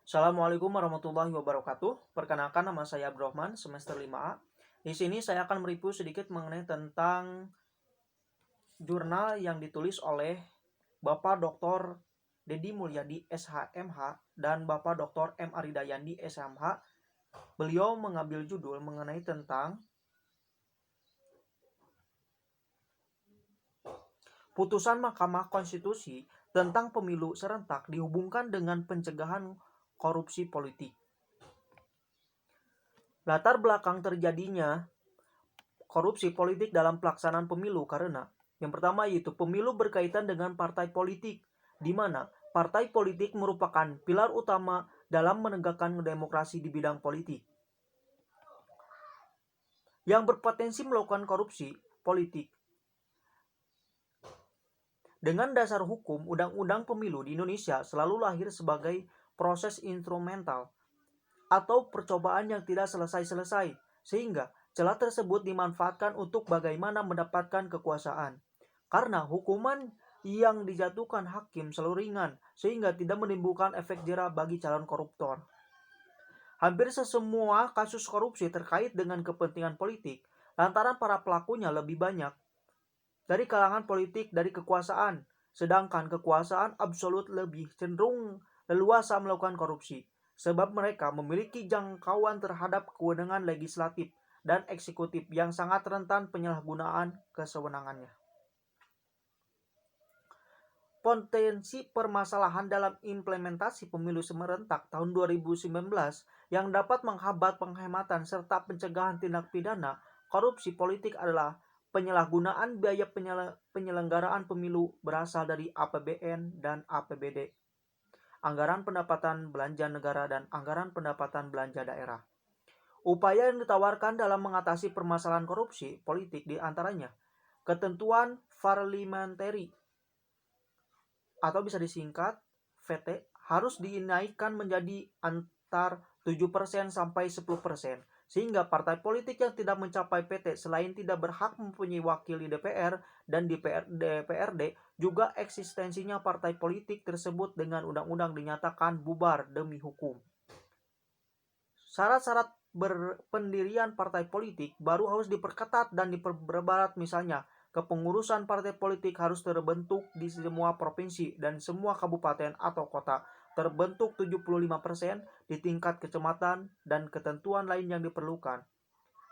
Assalamualaikum warahmatullahi wabarakatuh. Perkenalkan, nama saya Abdurrahman, semester 5A. Di sini saya akan mereview sedikit mengenai tentang jurnal yang ditulis oleh Bapak Dr. Dedi Mulyadi SHMH dan Bapak Dr. M. Aridayandi SMH. Beliau mengambil judul mengenai tentang putusan Mahkamah Konstitusi tentang pemilu serentak dihubungkan dengan pencegahan korupsi politik. Latar belakang terjadinya korupsi politik dalam pelaksanaan pemilu karena yang pertama yaitu pemilu berkaitan dengan partai politik, di mana partai politik merupakan pilar utama dalam menegakkan demokrasi di bidang politik. Yang berpotensi melakukan korupsi politik. Dengan dasar hukum, Undang-Undang Pemilu di Indonesia selalu lahir sebagai proses instrumental atau percobaan yang tidak selesai-selesai, sehingga celah tersebut dimanfaatkan untuk bagaimana mendapatkan kekuasaan. Karena hukuman yang dijatuhkan hakim selalu ringan, sehingga tidak menimbulkan efek jera bagi calon koruptor. Hampir semua kasus korupsi terkait dengan kepentingan politik, lantaran para pelakunya lebih banyak dari kalangan politik dari kekuasaan, sedangkan kekuasaan absolut lebih cenderung leluasa melakukan korupsi, sebab mereka memiliki jangkauan terhadap kewenangan legislatif dan eksekutif yang sangat rentan penyalahgunaan kesewenangannya. Potensi permasalahan dalam implementasi pemilu serentak tahun 2019 yang dapat menghambat penghematan serta pencegahan tindak pidana korupsi politik adalah penyalahgunaan biaya penyelenggaraan pemilu berasal dari APBN dan APBD, anggaran pendapatan belanja negara dan anggaran pendapatan belanja daerah. Upaya yang ditawarkan dalam mengatasi permasalahan korupsi politik di antaranya ketentuan parliamentary atau bisa disingkat VT harus dinaikkan menjadi antar 7% sampai 10%, sehingga partai politik yang tidak mencapai PT selain tidak berhak mempunyai wakil di DPR dan di DPRD, juga eksistensinya partai politik tersebut dengan undang-undang dinyatakan bubar demi hukum. Syarat-syarat berpendirian partai politik baru harus diperketat dan diperberat, misalnya kepengurusan partai politik harus terbentuk di semua provinsi dan semua kabupaten atau kota, terbentuk 75% di tingkat kecamatan, dan ketentuan lain yang diperlukan.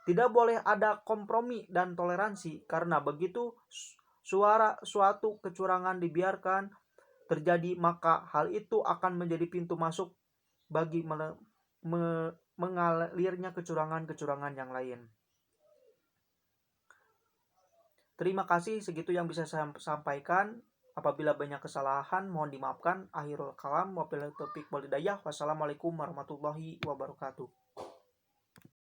Tidak boleh ada kompromi dan toleransi, karena begitu suatu kecurangan dibiarkan terjadi, maka hal itu akan menjadi pintu masuk bagi mengalirnya kecurangan-kecurangan yang lain. Terima kasih, segitu yang bisa saya sampaikan. Apabila banyak kesalahan mohon dimaafkan. Akhirul kalam, wabillahi taufiq wal hidayah. Wassalamualaikum warahmatullahi wabarakatuh.